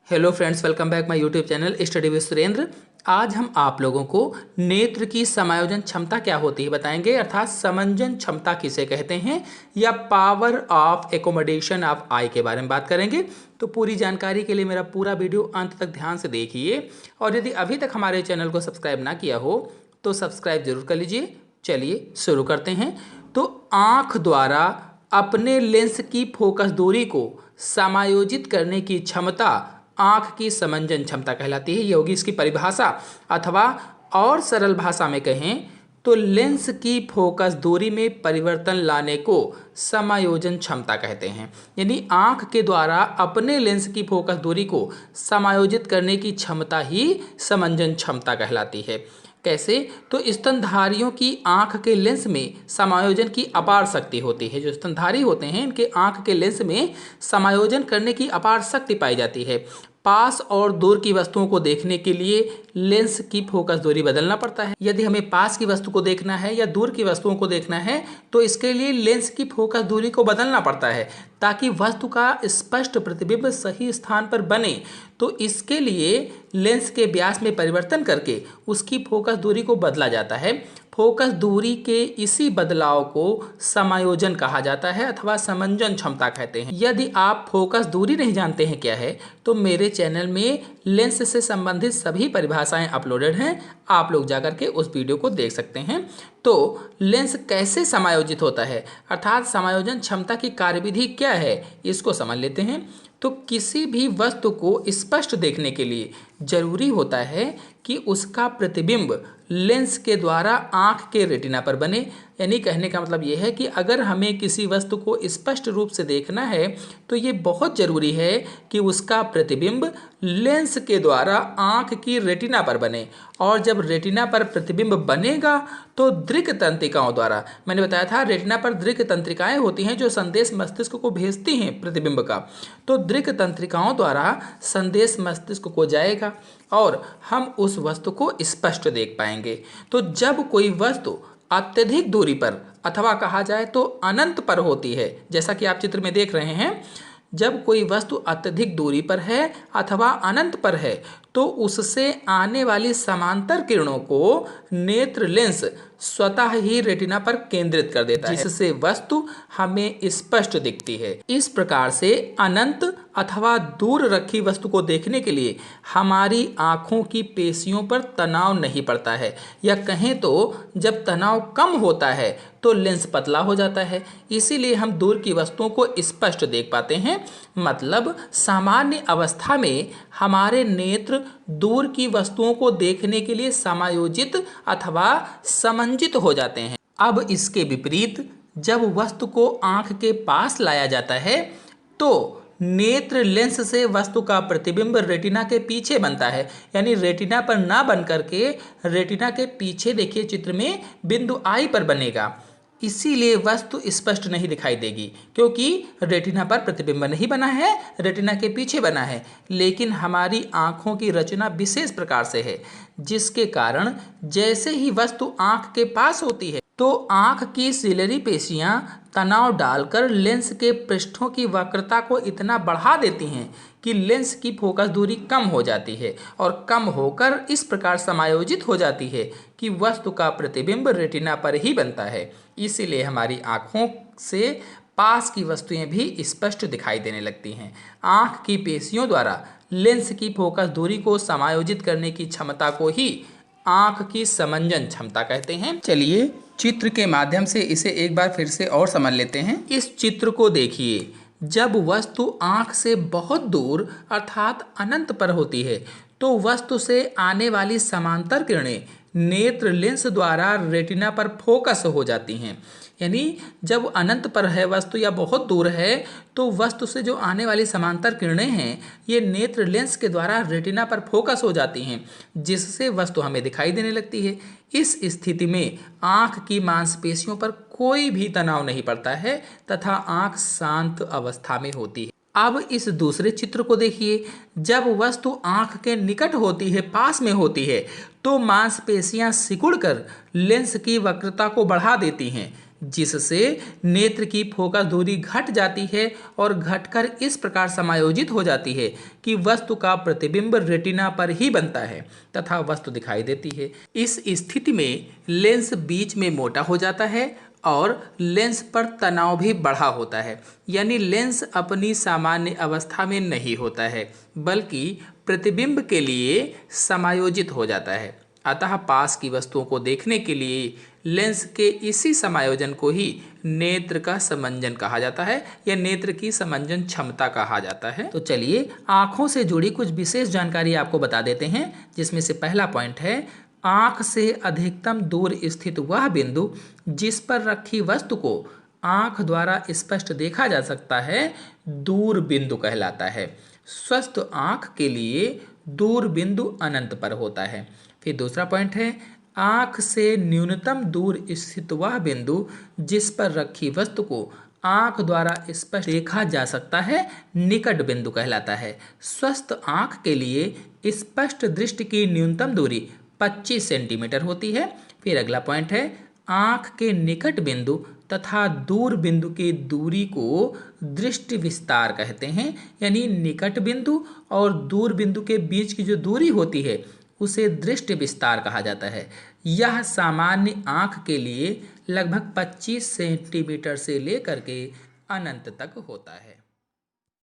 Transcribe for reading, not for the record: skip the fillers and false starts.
Hello friends, welcome back my YouTube channel study with Surendra. आज हम आप लोगों को नेत्र की समायोजन क्षमता क्या होती है बताएंगे, अर्थात समंजन क्षमता किसे कहते हैं या पावर ऑफ एकोमोडेशन ऑफ आई के बारे में बात करेंगे। तो पूरी जानकारी के लिए मेरा पूरा वीडियो अंत तक ध्यान से देखिए, और यदि अभी तक हमारे चैनल को सब्सक्राइब ना किया हो तो सब्सक्राइब जरूर कर लीजिए। चलिए शुरू करते हैं। तो आँख द्वारा अपने लेंस की फोकस दूरी को समायोजित करने की क्षमता आँख की समंजन क्षमता कहलाती है। ये होगी इसकी परिभाषा, अथवा और सरल भाषा में कहें तो लेंस की फोकस दूरी में परिवर्तन लाने को समायोजन क्षमता कहते हैं। यानी आँख के द्वारा अपने लेंस की फोकस दूरी को समायोजित करने की क्षमता ही समंजन क्षमता कहलाती है। कैसे? तो स्तनधारियों की आँख के लेंस में समायोजन की अपार शक्ति होती है। जो स्तनधारी होते हैं इनके आँख के लेंस में समायोजन करने की अपार शक्ति पाई जाती है। पास और दूर की वस्तुओं को देखने के लिए लेंस की फोकस दूरी बदलना पड़ता है। यदि हमें पास की वस्तु को देखना है या दूर की वस्तुओं को देखना है तो इसके लिए लेंस की फोकस दूरी को बदलना पड़ता है ताकि वस्तु का स्पष्ट प्रतिबिंब सही स्थान पर बने। तो इसके लिए लेंस के व्यास में परिवर्तन करके उसकी फोकस दूरी को बदला जाता है। फोकस दूरी के इसी बदलाव को समायोजन कहा जाता है अथवा समंजन क्षमता कहते हैं। यदि आप फोकस दूरी नहीं जानते हैं क्या है तो मेरे चैनल में लेंस से संबंधित सभी परिभाषाएं अपलोडेड हैं, आप लोग जाकर के उस वीडियो को देख सकते हैं। तो लेंस कैसे समायोजित होता है अर्थात समायोजन क्षमता की कार्यविधि क्या है इसको समझ लेते हैं। तो किसी भी वस्तु को स्पष्ट देखने के लिए जरूरी होता है कि उसका प्रतिबिंब लेंस के द्वारा आँख के रेटिना पर बने। यानी कहने का मतलब ये है कि अगर हमें किसी वस्तु को स्पष्ट रूप से देखना है तो ये बहुत ज़रूरी है कि उसका प्रतिबिंब लेंस के द्वारा आँख की रेटिना पर बने। और जब रेटिना पर प्रतिबिंब बनेगा तो दृक् तंत्रिकाओं द्वारा, मैंने बताया था रेटिना पर दृक् तंत्रिकाएं होती हैं जो संदेश मस्तिष्क को भेजती हैं प्रतिबिंब का। तो दृक् तंत्रिकाओं द्वारा संदेश मस्तिष्क को जाएगा और हम उस वस्तु को स्पष्ट देख पाएंगे। तो जब कोई वस्तु अत्यधिक दूरी पर अथवा कहा जाए तो अनंत पर होती है, जैसा कि आप चित्र में देख रहे हैं, जब कोई वस्तु अत्यधिक दूरी पर है अथवा अनंत पर है तो उससे आने वाली समांतर किरणों को नेत्र लेंस स्वतः ही रेटिना पर केंद्रित कर देता है, जिससे वस्तु हमें स्पष्ट दिखती है। इस प्रकार से अनंत अथवा दूर रखी वस्तु को देखने के लिए हमारी आँखों की पेशियों पर तनाव नहीं पड़ता है, या कहें तो जब तनाव कम होता है तो लेंस पतला हो जाता है, इसीलिए हम दूर की वस्तुओं को स्पष्ट देख पाते हैं। मतलब सामान्य अवस्था में हमारे नेत्र दूर की वस्तुओं को देखने के लिए समायोजित अथवा समंजित हो जाते हैं। अब इसके विपरीत जब वस्तु को आँख के पास लाया जाता है तो नेत्र लेंस से वस्तु का प्रतिबिंब रेटिना के पीछे बनता है। यानी रेटिना पर ना बन करके रेटिना के पीछे, देखिए चित्र में, बिंदु आई पर बनेगा। इसीलिए वस्तु स्पष्ट नहीं दिखाई देगी क्योंकि रेटिना पर प्रतिबिंब नहीं बना है, रेटिना के पीछे बना है। लेकिन हमारी आँखों की रचना विशेष प्रकार से है जिसके कारण जैसे ही वस्तु आँख के पास होती है तो आँख की सिलरी पेशियाँ तनाव डालकर लेंस के पृष्ठों की वक्रता को इतना बढ़ा देती हैं कि लेंस की फोकस दूरी कम हो जाती है और कम होकर इस प्रकार समायोजित हो जाती है कि वस्तु का प्रतिबिंब रेटिना पर ही बनता है। इसीलिए हमारी आँखों से पास की वस्तुएं भी स्पष्ट दिखाई देने लगती हैं। आँख की पेशियों द्वारा लेंस की फोकस दूरी को समायोजित करने की क्षमता को ही आँख की समंजन क्षमता कहते हैं। चलिए चित्र के माध्यम से इसे एक बार फिर से और समझ लेते हैं। इस चित्र को देखिए, जब वस्तु आँख से बहुत दूर अर्थात अनंत पर होती है तो वस्तु से आने वाली समांतर किरणें नेत्र लेंस द्वारा रेटिना पर फोकस हो जाती हैं। यानी जब अनंत पर है वस्तु या बहुत दूर है तो वस्तु से जो आने वाली समांतर किरणें हैं ये नेत्र लेंस के द्वारा रेटिना पर फोकस हो जाती हैं, जिससे वस्तु हमें दिखाई देने लगती है। इस स्थिति में आँख की मांसपेशियों पर कोई भी तनाव नहीं पड़ता है तथा आँख शांत अवस्था में होती है। अब इस दूसरे चित्र को देखिए, जब वस्तु आँख के निकट होती है, पास में होती है, तो मांसपेशियां सिकुड़कर लेंस की वक्रता को बढ़ा देती हैं, जिससे नेत्र की फोकस दूरी घट जाती है और घटकर इस प्रकार समायोजित हो जाती है कि वस्तु का प्रतिबिंब रेटिना पर ही बनता है तथा वस्तु दिखाई देती है। इस स्थिति में लेंस बीच में मोटा हो जाता है और लेंस पर तनाव भी बढ़ा होता है, यानी लेंस अपनी सामान्य अवस्था में नहीं होता है बल्कि प्रतिबिंब के लिए समायोजित हो जाता है। अतः पास की वस्तुओं को देखने के लिए लेंस के इसी समायोजन को ही नेत्र का समंजन कहा जाता है या नेत्र की समंजन क्षमता कहा जाता है। तो चलिए आंखों से जुड़ी कुछ विशेष जानकारी आपको बता देते हैं, जिसमें से पहला पॉइंट है आंख से अधिकतम दूर स्थित वह बिंदु जिस पर रखी वस्तु को आंख द्वारा स्पष्ट देखा जा सकता है दूर बिंदु कहलाता है। स्वस्थ आंख के लिए दूर बिंदु अनंत पर होता है। फिर दूसरा पॉइंट है आंख से न्यूनतम दूर स्थित वह बिंदु जिस पर रखी वस्तु को आंख द्वारा स्पष्ट देखा जा सकता है निकट बिंदु कहलाता है। स्वस्थ आंख के लिए स्पष्ट दृष्टि की न्यूनतम दूरी 25 सेंटीमीटर होती है। फिर अगला पॉइंट है आंख के निकट बिंदु तथा दूर बिंदु की दूरी को दृष्टि विस्तार कहते हैं, यानी निकट बिंदु और दूर बिंदु के बीच की जो दूरी होती है उसे दृष्टि विस्तार कहा जाता है। यह सामान्य आंख के लिए लगभग 25 सेंटीमीटर से लेकर के अनंत तक होता है।